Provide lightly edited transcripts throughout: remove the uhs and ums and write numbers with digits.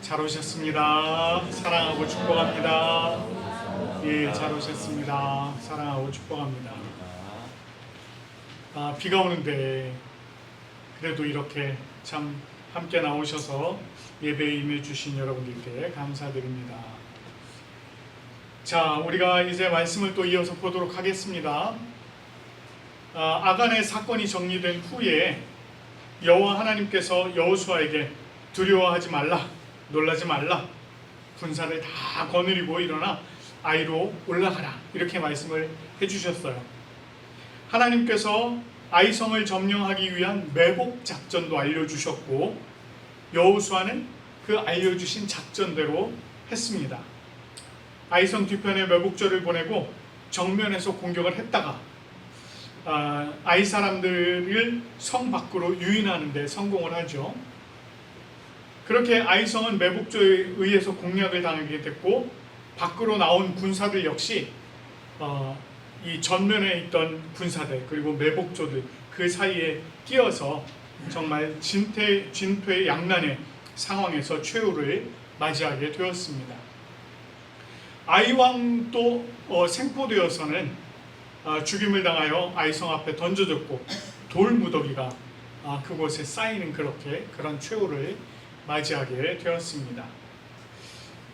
잘 오셨습니다. 사랑하고 축복합니다. 예, 잘 오셨습니다. 사랑하고 축복합니다. 비가 오는데 그래도 이렇게 참 함께 나오셔서 예배에 임해 주신 여러분들께 감사드립니다. 자, 우리가 이제 말씀을 또 이어서 보도록 하겠습니다. 아간의 사건이 정리된 후에 여호와 하나님께서 여호수아에게 두려워하지 말라, 놀라지 말라, 군사를 다 거느리고 일어나 아이로 올라가라, 이렇게 말씀을 해주셨어요. 하나님께서 아이성을 점령하기 위한 매복 작전도 알려주셨고 여호수아는 그 알려주신 작전대로 했습니다. 아이성 뒤편에 매복절을 보내고 정면에서 공격을 했다가 아이 사람들을 성 밖으로 유인하는 데 성공을 하죠. 그렇게 아이성은 매복조에 의해서 공략을 당하게 됐고 밖으로 나온 군사들 역시 이 전면에 있던 군사들 그리고 매복조들 그 사이에 끼어서 정말 진퇴양난의 상황에서 최후를 맞이하게 되었습니다. 아이왕도 생포되어서는 죽임을 당하여 아이성 앞에 던져졌고 돌무더기가 그곳에 쌓이는 그런 최후를 맞이하게 되었습니다.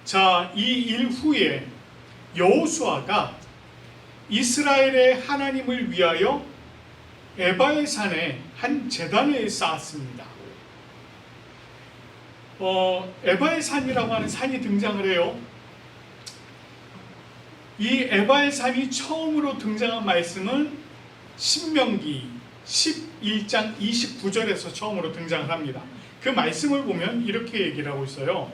자, 이 일 후에 여호수아가 이스라엘의 하나님을 위하여 에바의 산에 한 제단을 쌓았습니다. 에바의 산이라고 하는 산이 등장을 해요. 이 에바의 산이 처음으로 등장한 말씀은 신명기 11장 29절에서 처음으로 등장을 합니다. 그 말씀을 보면 이렇게 얘기를 하고 있어요.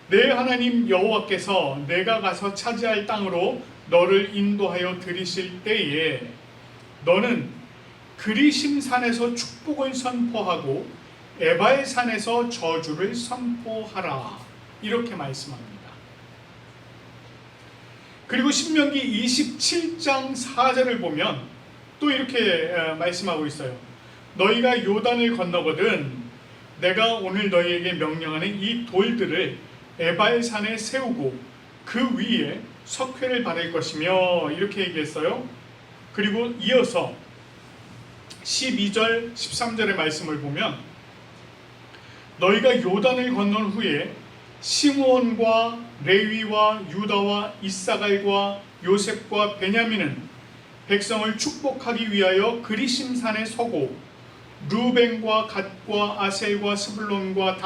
내 하나님 여호와께서 내가 가서 차지할 땅으로 너를 인도하여 들이실 때에 너는 그리심 산에서 축복을 선포하고 에바의 산에서 저주를 선포하라, 이렇게 말씀합니다. 그리고 신명기 27장 4절을 보면 또 이렇게 말씀하고 있어요. 너희가 요단을 건너거든 내가 오늘 너희에게 명령하는 이 돌들을 에바의 산에 세우고 그 위에 석회를 받을 것이며, 이렇게 얘기했어요. 그리고 이어서 12절 13절의 말씀을 보면 너희가 요단을 건넌 후에 시므온과 레위와 유다와 이사갈과 요셉과 베냐민은 백성을 축복하기 위하여 그리심 산에 서고 루벤과 갓과 아셀과 스불론과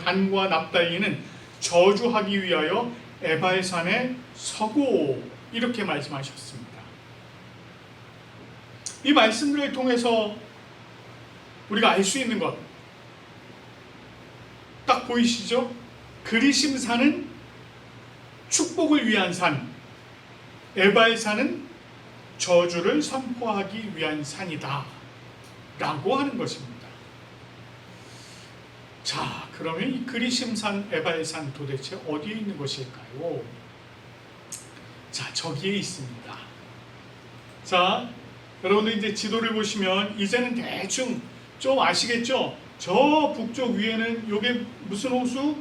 단과 납달리는 저주하기 위하여 에바의 산에 서고, 이렇게 말씀하셨습니다. 이 말씀들을 통해서 우리가 알 수 있는 것 딱 보이시죠? 그리심 산은 축복을 위한 산, 에바의 산은 저주를 선포하기 위한 산이다 라고 하는 것입니다. 자, 그러면 이 그리심 산, 에바의 산 도대체 어디에 있는 것일까요? 자, 저기에 있습니다. 자, 여러분들 이제 지도를 보시면 이제는 대충 좀 아시겠죠? 저 북쪽 위에는 이게 무슨 호수?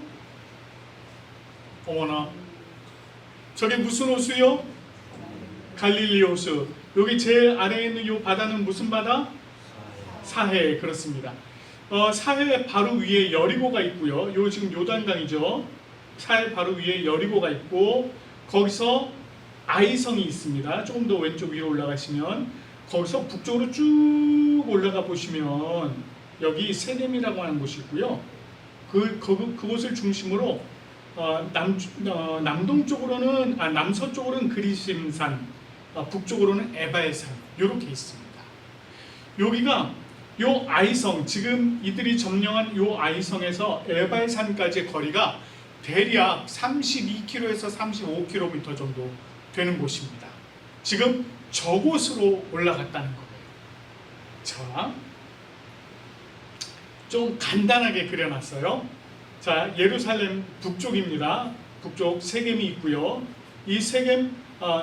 어머나, 저게 무슨 호수요? 갈릴리 호수. 여기 제일 아래에 있는 이 바다는 무슨 바다? 사해. 그렇습니다. 사해 바로 위에 여리고가 있고요. 요 지금 요단강이죠. 사해 바로 위에 여리고가 있고 거기서 아이성이 있습니다. 조금 더 왼쪽 위로 올라가시면 거기서 북쪽으로 쭉 올라가 보시면 여기 세겜이라고 하는 곳이 있고요. 그곳을 중심으로 남동쪽으로는 남서쪽으로는 그리심산, 북쪽으로는 에바의 산, 이렇게 있습니다. 여기가 요 아이성, 지금 이들이 점령한 요 아이성에서 에바의 산까지의 거리가 대략 32km에서 35km 정도 되는 곳입니다. 지금 저곳으로 올라갔다는 거예요. 자, 좀 간단하게 그려놨어요. 자, 예루살렘 북쪽입니다. 북쪽 세겜이 있고요. 이 세겜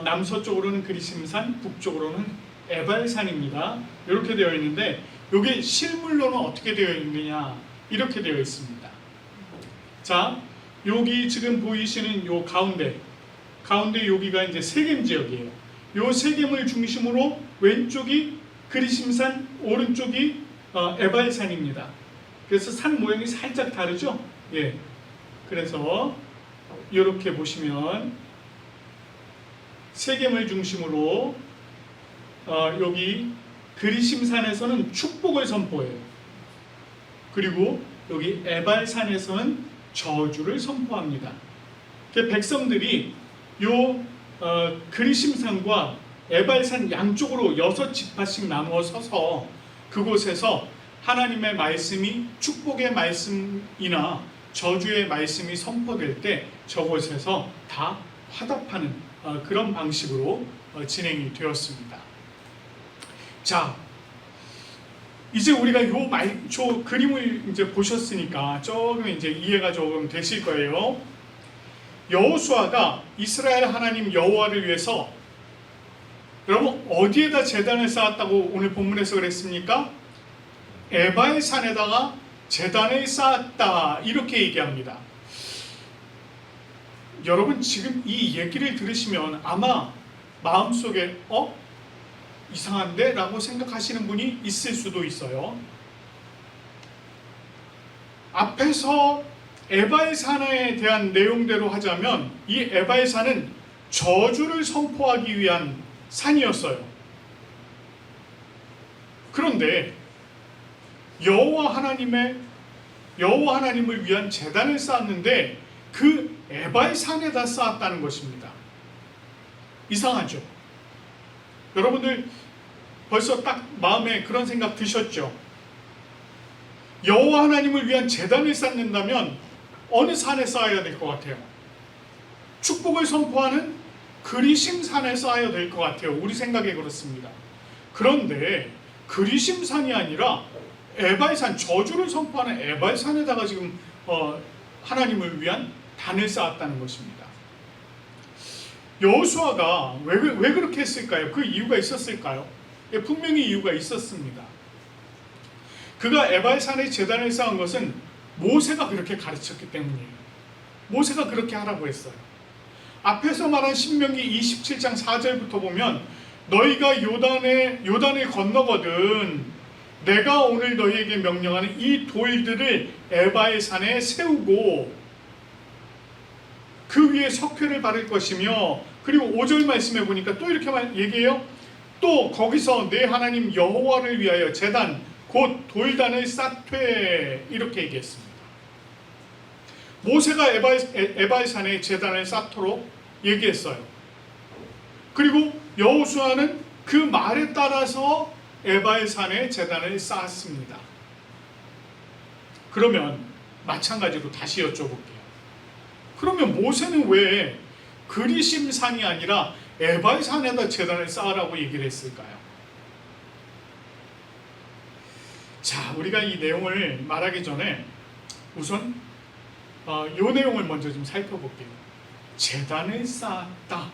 남서쪽으로는 그리심산, 북쪽으로는 에바의 산입니다. 이렇게 되어 있는데 여기 실물로는 어떻게 되어 있느냐, 이렇게 되어 있습니다. 자, 여기 지금 보이시는 요 가운데 여기가 이제 세겜 지역이에요. 요 세겜을 중심으로 왼쪽이 그리심산, 오른쪽이 에발산입니다. 그래서 산 모양이 살짝 다르죠? 예. 그래서 이렇게 보시면 세겜을 중심으로 여기 그리심산에서는 축복을 선포해요. 그리고 여기 에발산에서는 저주를 선포합니다. 백성들이 요 그리심산과 에발산 양쪽으로 6지파씩 나누어 서서 그곳에서 하나님의 말씀이 축복의 말씀이나 저주의 말씀이 선포될 때 저곳에서 다 화답하는 그런 방식으로 진행이 되었습니다. 자, 이제 우리가 저 그림을 이제 보셨으니까 조금 이제 이해가 조금 되실 거예요. 여호수아가 이스라엘 하나님 여호와를 위해서, 여러분 어디에다 제단을 쌓았다고 오늘 본문에서 그랬습니까? 에바의 산에다가 제단을 쌓았다, 이렇게 얘기합니다. 여러분 지금 이 얘기를 들으시면 아마 마음속에 이상한데? 라고 생각하시는 분이 있을 수도 있어요. 앞에서 에바의 산에 대한 내용대로 하자면 이 에바의 산은 저주를 선포하기 위한 산이었어요. 그런데 여호와 하나님을 위한 제단을 쌓았는데 그 에바의 산에다 쌓았다는 것입니다. 이상하죠? 여러분들 벌써 딱 마음에 그런 생각 드셨죠? 여호와 하나님을 위한 제단을 쌓는다면 어느 산에 쌓아야 될 것 같아요? 축복을 선포하는 그리심산에 쌓아야 될 것 같아요. 우리 생각에 그렇습니다. 그런데 그리심산이 아니라 에발산, 저주를 선포하는 에발산에다가 지금 하나님을 위한 단을 쌓았다는 것입니다. 여호수아가 왜 그렇게 했을까요? 그 이유가 있었을까요? 분명히 이유가 있었습니다. 그가 에발산에 제단을 쌓은 것은 모세가 그렇게 가르쳤기 때문이에요. 모세가 그렇게 하라고 했어요. 앞에서 말한 신명기 27장 4절부터 보면 너희가 요단을 건너거든 내가 오늘 너희에게 명령하는 이 돌들을 에바의 산에 세우고 그 위에 석회를 바를 것이며, 그리고 5절 말씀해 보니까 또 이렇게 얘기해요. 또 거기서 내 하나님 여호와를 위하여 제단 곧 돌단을 쌓되, 이렇게 얘기했습니다. 모세가 에바의 산에 제단을 쌓도록 얘기했어요. 그리고 여호수아는 그 말에 따라서 에바의 산에 제단을 쌓았습니다. 그러면 마찬가지로 다시 여쭤볼게요. 그러면 모세는 왜 그리심산이 아니라 에바의 산에다 제단을 쌓으라고 얘기를 했을까요? 자, 우리가 이 내용을 말하기 전에 우선 이 내용을 먼저 좀 살펴볼게요. 제단을 쌓았다.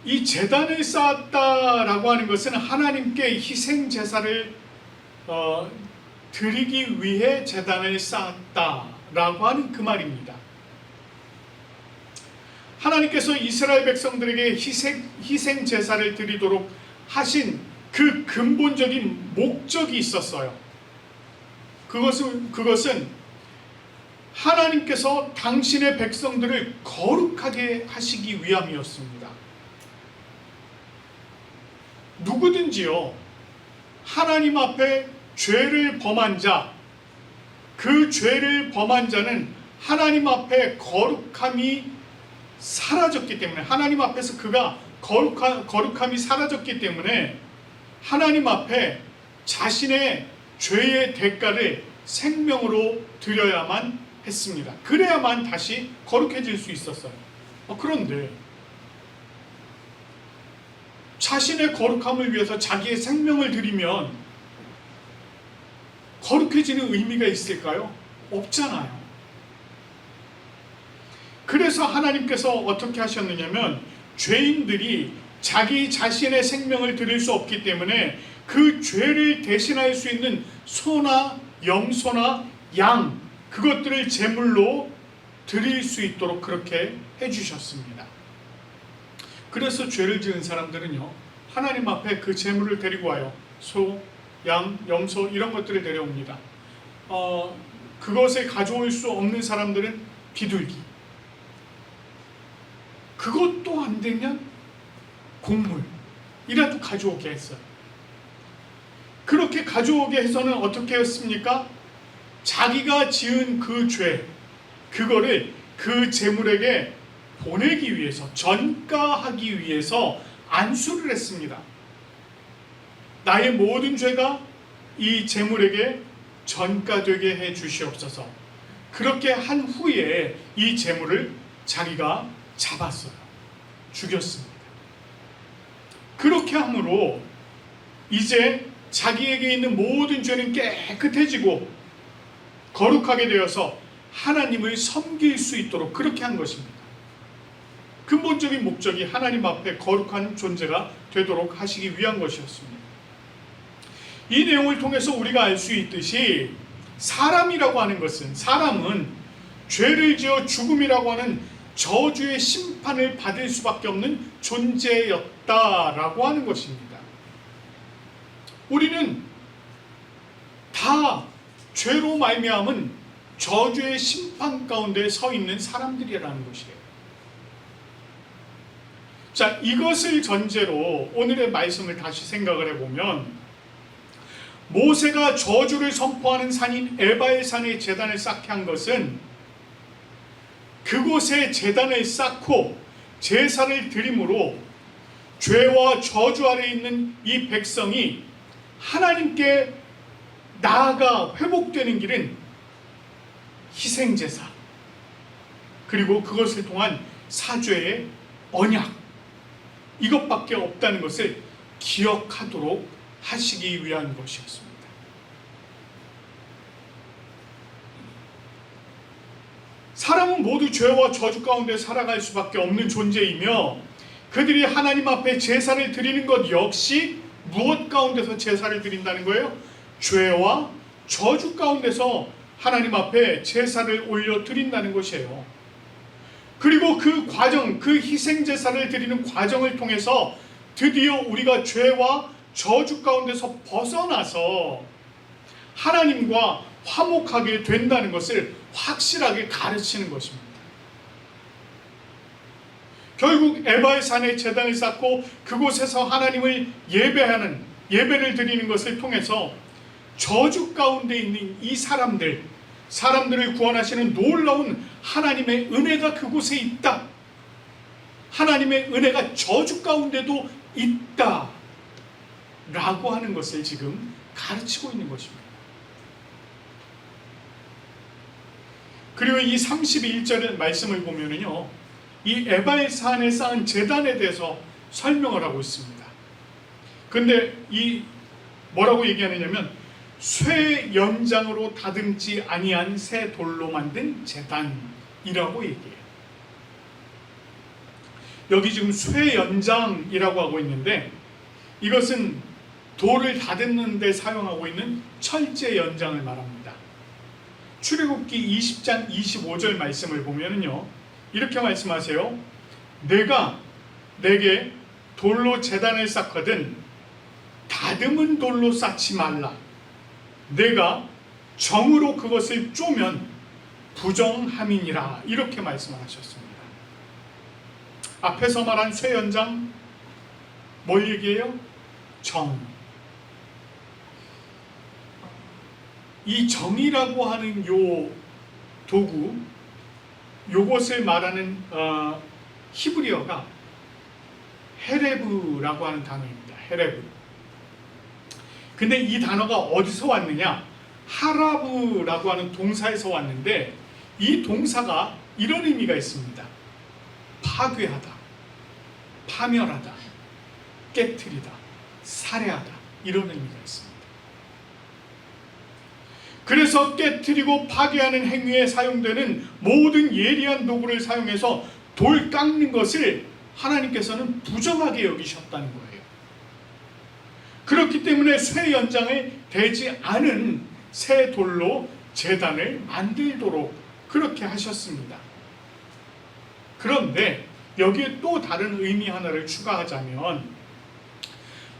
이 제단을 쌓았다라고 하는 것은 하나님께 희생 제사를 드리기 위해 제단을 쌓았다라고 하는 그 말입니다. 하나님께서 이스라엘 백성들에게 희생 제사를 드리도록 하신 그 근본적인 목적이 있었어요. 그것은 하나님께서 당신의 백성들을 거룩하게 하시기 위함이었습니다. 누구든지요, 하나님 앞에 죄를 범한 자, 그 죄를 범한 자는 하나님 앞에 거룩함이 사라졌기 때문에, 하나님 앞에서 그가 거룩함이 사라졌기 때문에 하나님 앞에 자신의 죄의 대가를 생명으로 드려야만 했습니다. 그래야만 다시 거룩해질 수 있었어요. 그런데 자신의 거룩함을 위해서 자기의 생명을 드리면 거룩해지는 의미가 있을까요? 없잖아요. 그래서 하나님께서 어떻게 하셨느냐면 죄인들이 자기 자신의 생명을 드릴 수 없기 때문에 그 죄를 대신할 수 있는 소나 염소나 양 그것들을 제물로 드릴 수 있도록 그렇게 해주셨습니다. 그래서 죄를 지은 사람들은요, 하나님 앞에 그 제물을 데리고 와요. 소, 양, 염소 이런 것들을 데려옵니다. 그것을 가져올 수 없는 사람들은 비둘기, 그것도 안 되면 곡물이라도 가져오게 했어요. 그렇게 가져오게 해서는 어떻게 했습니까? 자기가 지은 그 죄, 그거를 그 제물에게 보내기 위해서, 전가하기 위해서 안수를 했습니다. 나의 모든 죄가 이 제물에게 전가되게 해 주시옵소서. 그렇게 한 후에 이 제물을 자기가 잡았어요. 죽였습니다. 그렇게 함으로 이제 자기에게 있는 모든 죄는 깨끗해지고 거룩하게 되어서 하나님을 섬길 수 있도록 그렇게 한 것입니다. 근본적인 목적이 하나님 앞에 거룩한 존재가 되도록 하시기 위한 것이었습니다. 이 내용을 통해서 우리가 알 수 있듯이 사람이라고 하는 것은, 사람은 죄를 지어 죽음이라고 하는 저주의 심판을 받을 수밖에 없는 존재였다라고 하는 것입니다. 우리는 다 죄로 말미암은 저주의 심판 가운데 서 있는 사람들이라는 것이에요. 자, 이것을 전제로 오늘의 말씀을 다시 생각을 해보면, 모세가 저주를 선포하는 산인 에바의 산에 제단을 쌓게 한 것은 그곳에 제단을 쌓고 제사를 드림으로 죄와 저주 아래 있는 이 백성이 하나님께 나아가 회복되는 길은 희생제사, 그리고 그것을 통한 사죄의 언약, 이것밖에 없다는 것을 기억하도록 하시기 위한 것이었습니다. 사람은 모두 죄와 저주 가운데 살아갈 수밖에 없는 존재이며, 그들이 하나님 앞에 제사를 드리는 것 역시 무엇 가운데서 제사를 드린다는 거예요? 죄와 저주 가운데서 하나님 앞에 제사를 올려 드린다는 것이에요. 그리고 그 과정, 그 희생 제사를 드리는 과정을 통해서 드디어 우리가 죄와 저주 가운데서 벗어나서 하나님과 화목하게 된다는 것을 확실하게 가르치는 것입니다. 결국 에바의 산에 제단을 쌓고 그곳에서 하나님을 예배를 드리는 것을 통해서 저주 가운데 있는 이 사람들을 구원하시는 놀라운 하나님의 은혜가 그곳에 있다. 하나님의 은혜가 저주 가운데도 있다. 라고 하는 것을 지금 가르치고 있는 것입니다. 그리고 이 31절 말씀을 보면은요, 이 에바의 산에 쌓은 제단에 대해서 설명을 하고 있습니다. 근데 이 뭐라고 얘기하느냐면, 쇠 연장으로 다듬지 아니한 새 돌로 만든 제단이라고 얘기해요. 여기 지금 쇠 연장이라고 하고 있는데, 이것은 돌을 다듬는 데 사용하고 있는 철제 연장을 말합니다. 출애굽기 20장 25절 말씀을 보면은요, 이렇게 말씀하세요. 내가 내게 돌로 제단을 쌓거든 다듬은 돌로 쌓지 말라. 내가 정으로 그것을 쪼면 부정함이니라. 이렇게 말씀을 하셨습니다. 앞에서 말한 쇠 연장 뭘 얘기해요? 정. 이 정이라고 하는 요 도구, 요것을 말하는 히브리어가 헤레브라고 하는 단어입니다. 헤레브. 근데 이 단어가 어디서 왔느냐? 하라브라고 하는 동사에서 왔는데, 이 동사가 이런 의미가 있습니다. 파괴하다, 파멸하다, 깨트리다, 살해하다, 이런 의미가 있습니다. 그래서 깨트리고 파괴하는 행위에 사용되는 모든 예리한 도구를 사용해서 돌 깎는 것을 하나님께서는 부정하게 여기셨다는 거예요. 그렇기 때문에 쇠 연장에 대지 않은 새 돌로 제단을 만들도록 그렇게 하셨습니다. 그런데 여기에 또 다른 의미 하나를 추가하자면,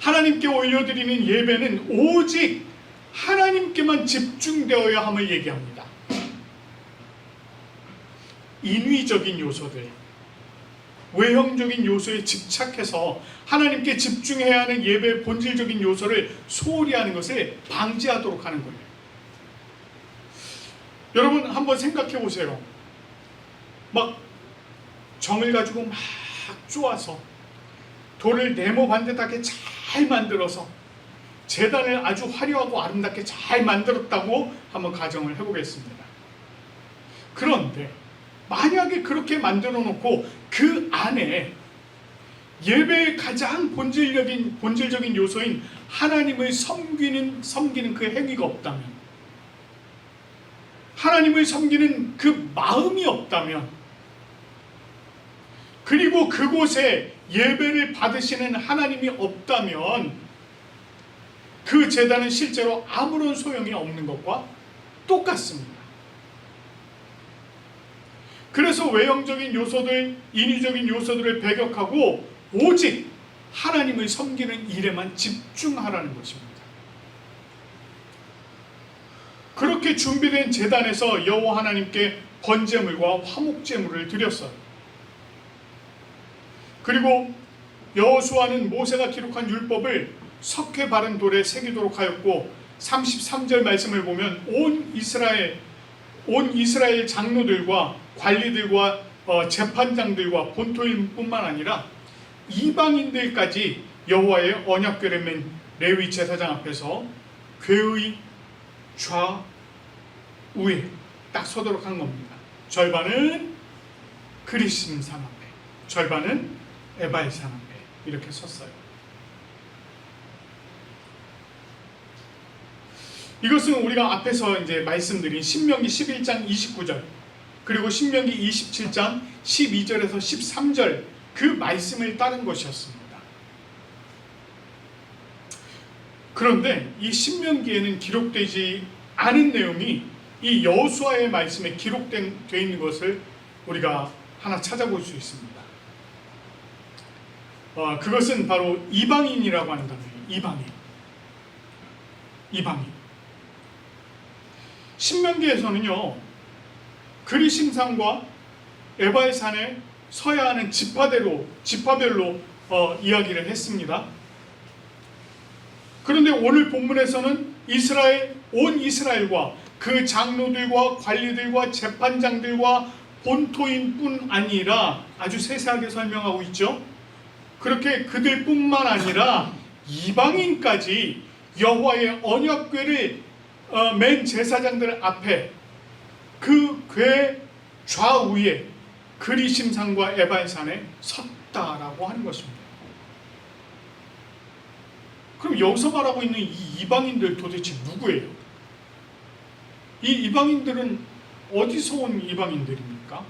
하나님께 올려드리는 예배는 오직 하나님께만 집중되어야 함을 얘기합니다. 인위적인 요소들, 외형적인 요소에 집착해서 하나님께 집중해야 하는 예배의 본질적인 요소를 소홀히 하는 것을 방지하도록 하는 거예요. 여러분 한번 생각해 보세요. 막 정을 가지고 막 쪼아서 돌을 네모 반듯하게 잘 만들어서 제단을 아주 화려하고 아름답게 잘 만들었다고 한번 가정을 해보겠습니다. 그런데 만약에 그렇게 만들어 놓고 그 안에 예배의 가장 본질적인 요소인 하나님을 섬기는 그 행위가 없다면, 하나님을 섬기는 그 마음이 없다면, 그리고 그곳에 예배를 받으시는 하나님이 없다면 그 제단은 실제로 아무런 소용이 없는 것과 똑같습니다. 그래서 외형적인 요소들, 인위적인 요소들을 배격하고 오직 하나님을 섬기는 일에만 집중하라는 것입니다. 그렇게 준비된 제단에서 여호와 하나님께 번제물과 화목제물을 드렸어요. 그리고 여호수아는 모세가 기록한 율법을 석회 바른 돌에 새기도록 하였고, 33절 말씀을 보면 온 이스라엘 장로들과 관리들과 재판장들과 본토인뿐만 아니라 이방인들까지 여호와의 언약궤를 맨 레위 제사장 앞에서 궤의 좌우에 딱 서도록 한 겁니다. 절반은 그리심 산 앞에, 절반은 에바의 산 앞에 이렇게 섰어요. 이것은 우리가 앞에서 이제 말씀드린 신명기 11장 29절 그리고 신명기 27장 12절에서 13절 그 말씀을 따른 것이었습니다. 그런데 이 신명기에는 기록되지 않은 내용이 이 여호수아의 말씀에 기록되어 있는 것을 우리가 하나 찾아볼 수 있습니다. 그것은 바로 이방인이라고 하는 단어예요. 이방인. 신명기에서는요, 그리심산과 에바의 산에 서야 하는 지파별로 이야기를 했습니다. 그런데 오늘 본문에서는 온 이스라엘과 그 장로들과 관리들과 재판장들과 본토인뿐 아니라, 아주 세세하게 설명하고 있죠. 그렇게 그들뿐만 아니라 이방인까지 여호와의 언약궤를 맨 제사장들 앞에 그 궤 좌우에 그리심산과 에바의 산에 섰다라고 하는 것입니다. 그럼 여기서 말하고 있는 이 이방인들 도대체 누구예요? 이 이방인들은 어디서 온 이방인들입니까?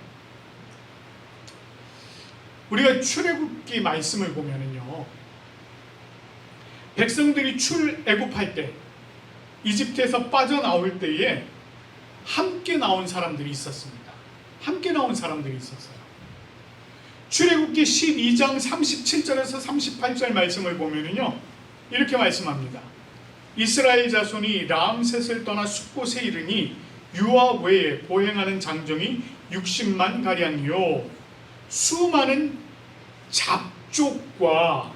우리가 출애굽기 말씀을 보면은요, 백성들이 출애굽할 때, 이집트에서 빠져나올 때에 함께 나온 사람들이 있었습니다. 출애굽기 12장 37절에서 38절 말씀을 보면은요, 이렇게 말씀합니다. 이스라엘 자손이 람셋을 떠나 숫곳에 이르니 유아 외에 보행하는 장정이 60만 가량이요, 수많은 잡족과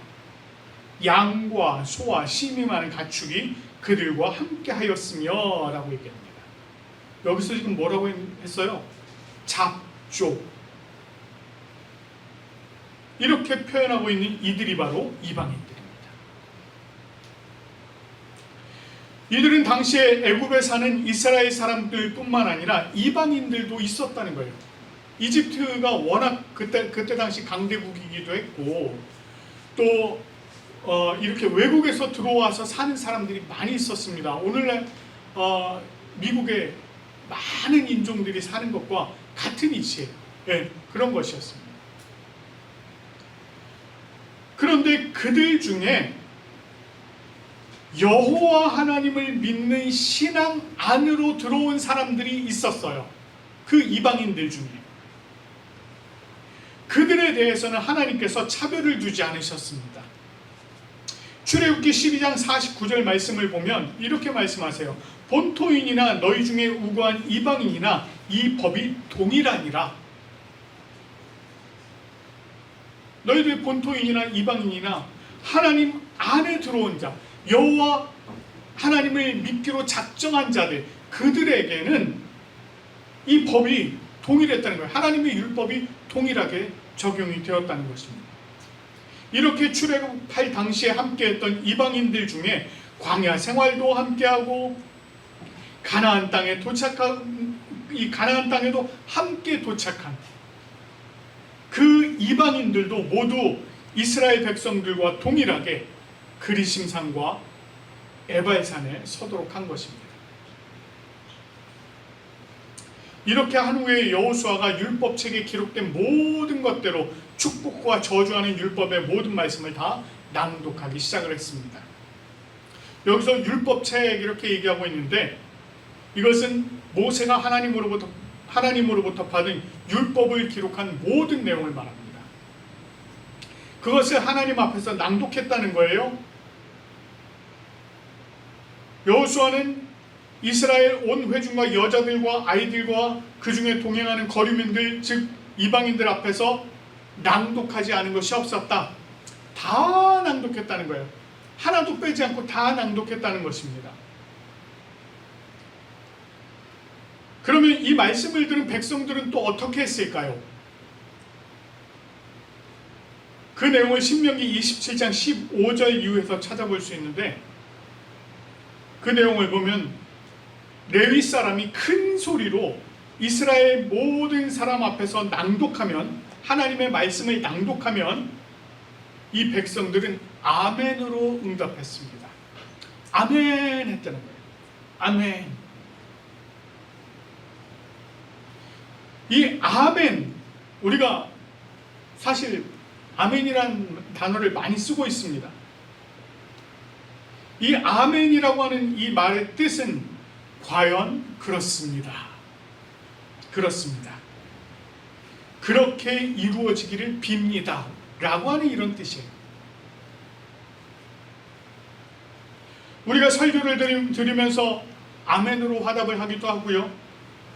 양과 소와 심이 많은 가축이 그들과 함께 하였으며 라고 얘기합니다. 여기서 지금 뭐라고 했어요? 잡족. 이렇게 표현하고 있는 이들이 바로 이방인들입니다. 이들은 당시에 애굽에 사는 이스라엘 사람들뿐만 아니라 이방인들도 있었다는 거예요. 이집트가 워낙 그때 당시 강대국이기도 했고, 또 이렇게 외국에서 들어와서 사는 사람들이 많이 있었습니다. 오늘날 미국에 많은 인종들이 사는 것과 같은 이치예요. 네, 그런 것이었습니다. 그런데 그들 중에 여호와 하나님을 믿는 신앙 안으로 들어온 사람들이 있었어요. 그 이방인들 중에. 그들에 대해서는 하나님께서 차별을 두지 않으셨습니다. 출애굽기 12장 49절 말씀을 보면 이렇게 말씀하세요. 본토인이나 너희 중에 우고한 이방인이나 이 법이 동일하니라. 너희들 본토인이나 이방인이나 하나님 안에 들어온 자, 여호와 하나님을 믿기로 작정한 자들, 그들에게는 이 법이 동일했다는 거예요. 하나님의 율법이 동일하게 적용이 되었다는 것입니다. 이렇게 출애굽할 당시에 함께했던 이방인들 중에 광야 생활도 함께하고 가나안 땅에 도착한, 이 가나안 땅에도 함께 도착한 그 이방인들도 모두 이스라엘 백성들과 동일하게 그리심산과 에발산에 서도록 한 것입니다. 이렇게 한 후에 여호수아가 율법책에 기록된 모든 것대로 축복과 저주하는 율법의 모든 말씀을 다 낭독하기 시작을 했습니다. 여기서 율법책 이렇게 얘기하고 있는데, 이것은 모세가 하나님으로부터 받은 율법을 기록한 모든 내용을 말합니다. 그것을 하나님 앞에서 낭독했다는 거예요. 여호수아는 이스라엘 온 회중과 여자들과 아이들과 그 중에 동행하는 거류민들, 즉 이방인들 앞에서 낭독하지 않은 것이 없었다. 다 낭독했다는 거예요. 하나도 빼지 않고 다 낭독했다는 것입니다. 그러면 이 말씀을 들은 백성들은 또 어떻게 했을까요? 그 내용을 신명기 27장 15절 이후에서 찾아볼 수 있는데, 그 내용을 보면 레위 사람이 큰 소리로 이스라엘 모든 사람 앞에서 낭독하면, 하나님의 말씀을 낭독하면 이 백성들은 아멘으로 응답했습니다. 아멘 했다는 거예요. 아멘. 이 아멘, 우리가 사실 아멘이라는 단어를 많이 쓰고 있습니다. 이 아멘이라고 하는 이 말의 뜻은 과연 그렇습니다. 그렇습니다. 그렇게 이루어지기를 빕니다. 라고 하는 이런 뜻이에요. 우리가 설교를 들으면서 아멘으로 화답을 하기도 하고요.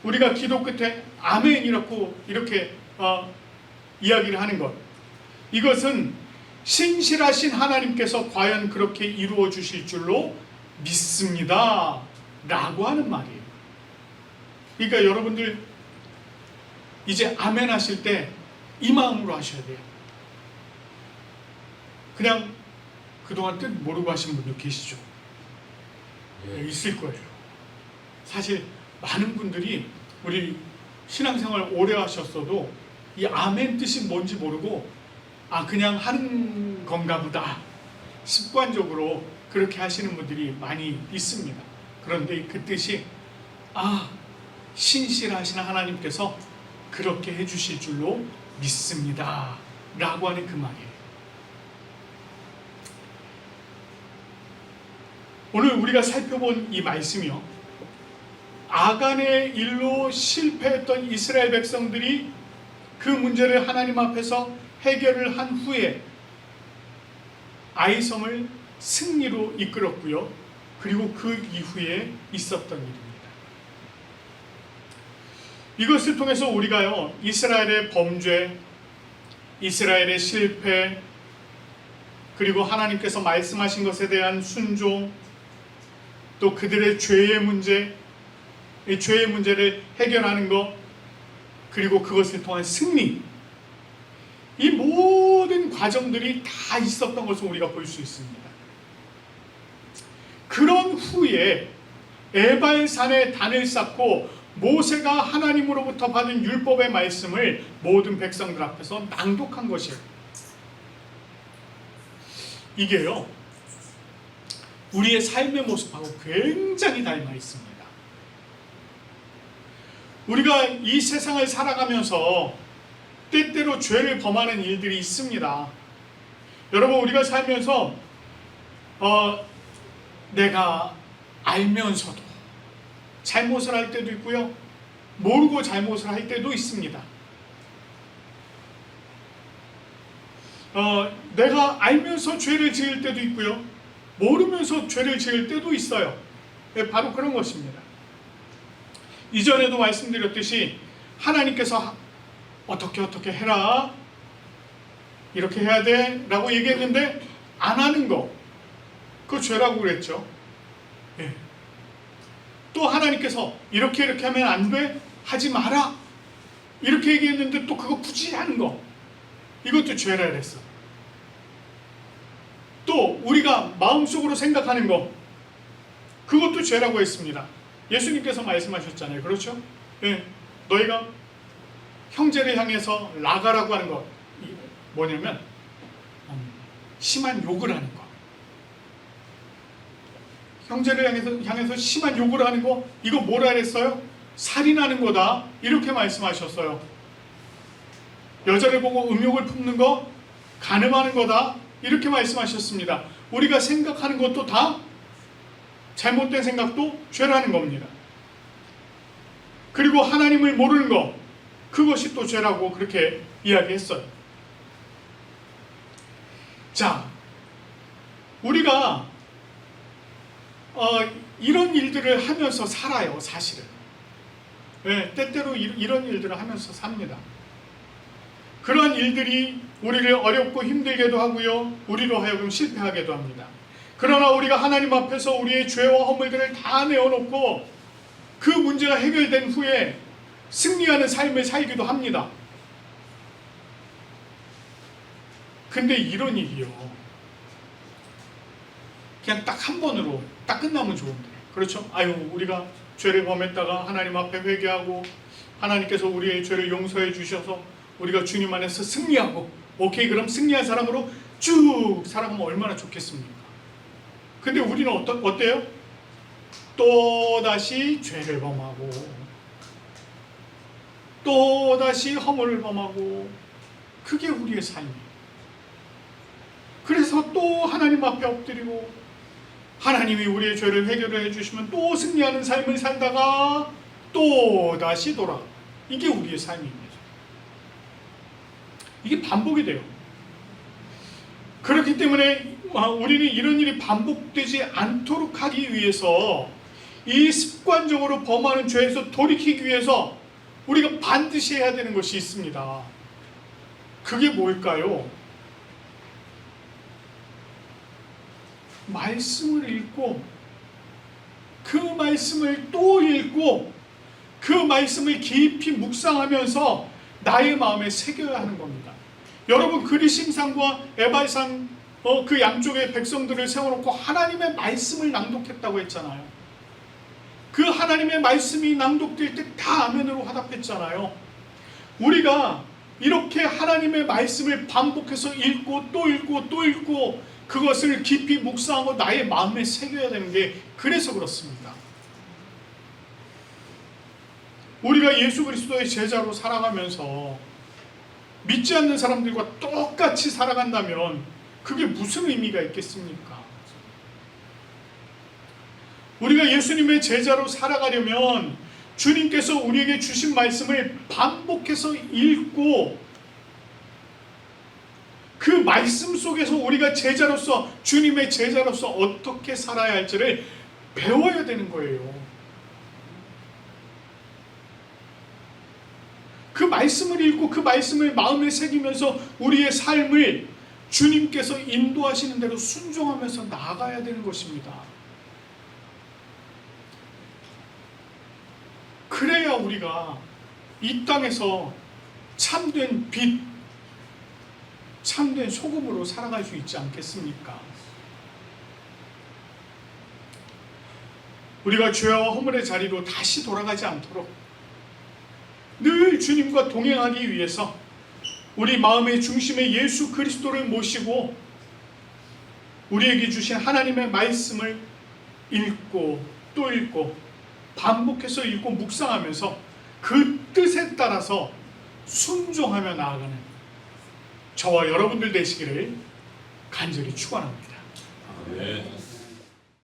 우리가 기도 끝에 아멘이라고 이렇게 이야기를 하는 것. 이것은 신실하신 하나님께서 과연 그렇게 이루어 주실 줄로 믿습니다. 라고 하는 말이에요. 그러니까 여러분들 이제 아멘 하실 때 이 마음으로 하셔야 돼요. 그냥 그동안 뜻 모르고 하시는 분들 계시죠? 있을 거예요. 사실 많은 분들이 우리 신앙생활 오래 하셨어도 이 아멘 뜻이 뭔지 모르고 그냥 하는 건가 보다 습관적으로 그렇게 하시는 분들이 많이 있습니다. 그런데 그 뜻이 신실하신 하나님께서 그렇게 해주실 줄로 믿습니다. 라고 하는 그 말이에요. 오늘 우리가 살펴본 이 말씀이요, 아간의 일로 실패했던 이스라엘 백성들이 그 문제를 하나님 앞에서 해결을 한 후에 아이성을 승리로 이끌었고요. 그리고 그 이후에 있었던 일입니다. 이것을 통해서 우리가요, 이스라엘의 범죄, 이스라엘의 실패, 그리고 하나님께서 말씀하신 것에 대한 순종, 또 그들의 죄의 문제, 이 죄의 문제를 해결하는 것, 그리고 그것을 통한 승리, 이 모든 과정들이 다 있었던 것을 우리가 볼 수 있습니다. 그런 후에 에발산에 단을 쌓고 모세가 하나님으로부터 받은 율법의 말씀을 모든 백성들 앞에서 낭독한 것이에요. 이게요, 우리의 삶의 모습하고 굉장히 닮아 있습니다. 우리가 이 세상을 살아가면서 때때로 죄를 범하는 일들이 있습니다. 여러분, 우리가 살면서 내가 알면서도 잘못을 할 때도 있고요, 모르고 잘못을 할 때도 있습니다. 내가 알면서 죄를 지을 때도 있고요, 모르면서 죄를 지을 때도 있어요. 바로 그런 것입니다. 이전에도 말씀드렸듯이 하나님께서 어떻게 해라, 이렇게 해야 돼 라고 얘기했는데 안 하는 거, 그거 죄라고 그랬죠. 예. 또 하나님께서 이렇게 하면 안 돼, 하지 마라, 이렇게 얘기했는데 또 그거 굳이 하는 거, 이것도 죄라 그랬어. 또 우리가 마음속으로 생각하는 거, 그것도 죄라고 했습니다. 예수님께서 말씀하셨잖아요. 그렇죠? 예. 너희가 형제를 향해서 라가라고 하는 것, 뭐냐면 심한 욕을 하는 거, 형제를 향해서 심한 욕을 하는 거, 이거 뭐라 그랬어요? 살인하는 거다, 이렇게 말씀하셨어요. 여자를 보고 음욕을 품는 거 간음하는 거다, 이렇게 말씀하셨습니다. 우리가 생각하는 것도 다 잘못된 생각도 죄라는 겁니다. 그리고 하나님을 모르는 것, 그것이 또 죄라고 그렇게 이야기했어요. 자, 우리가 이런 일들을 하면서 살아요, 사실은. 네, 때때로 이런 일들을 하면서 삽니다. 그러한 일들이 우리를 어렵고 힘들게도 하고요, 우리로 하여금 실패하게도 합니다. 그러나 우리가 하나님 앞에서 우리의 죄와 허물들을 다 내어놓고 그 문제가 해결된 후에 승리하는 삶을 살기도 합니다. 근데 이런 일이요, 그냥 딱 한 번으로 딱 끝나면 좋은데, 그렇죠? 우리가 죄를 범했다가 하나님 앞에 회개하고 하나님께서 우리의 죄를 용서해 주셔서 우리가 주님 안에서 승리하고, 오케이, 그럼 승리한 사람으로 쭉 살아가면 얼마나 좋겠습니까? 근데 우리는 어때요? 또다시 죄를 범하고 또다시 허물을 범하고, 그게 우리의 삶이에요. 그래서 또 하나님 앞에 엎드리고 하나님이 우리의 죄를 해결해 주시면 또 승리하는 삶을 살다가 또 다시 돌아. 이게 우리의 삶입니다. 이게 반복이 돼요. 그렇기 때문에 우리는 이런 일이 반복되지 않도록 하기 위해서, 이 습관적으로 범하는 죄에서 돌이키기 위해서 우리가 반드시 해야 되는 것이 있습니다. 그게 뭘까요? 말씀을 읽고 그 말씀을 또 읽고 그 말씀을 깊이 묵상하면서 나의 마음에 새겨야 하는 겁니다. 여러분, 그리심산과 에발산 그 양쪽의 백성들을 세워놓고 하나님의 말씀을 낭독했다고 했잖아요. 그 하나님의 말씀이 낭독될 때 다 아멘으로 화답했잖아요. 우리가 이렇게 하나님의 말씀을 반복해서 읽고 또 읽고 또 읽고 그것을 깊이 묵상하고 나의 마음에 새겨야 되는 게, 그래서 그렇습니다. 우리가 예수 그리스도의 제자로 살아가면서 믿지 않는 사람들과 똑같이 살아간다면 그게 무슨 의미가 있겠습니까? 우리가 예수님의 제자로 살아가려면 주님께서 우리에게 주신 말씀을 반복해서 읽고 그 말씀 속에서 우리가 제자로서, 주님의 제자로서 어떻게 살아야 할지를 배워야 되는 거예요. 그 말씀을 읽고 그 말씀을 마음에 새기면서 우리의 삶을 주님께서 인도하시는 대로 순종하면서 나아가야 되는 것입니다. 그래야 우리가 이 땅에서 참된 빛, 참된 소금으로 살아갈 수 있지 않겠습니까? 우리가 죄와 허물의 자리로 다시 돌아가지 않도록 늘 주님과 동행하기 위해서 우리 마음의 중심에 예수 그리스도를 모시고 우리에게 주신 하나님의 말씀을 읽고 또 읽고 반복해서 읽고 묵상하면서 그 뜻에 따라서 순종하며 나아가는 저와 여러분들 되시기를 간절히 축원합니다. 네.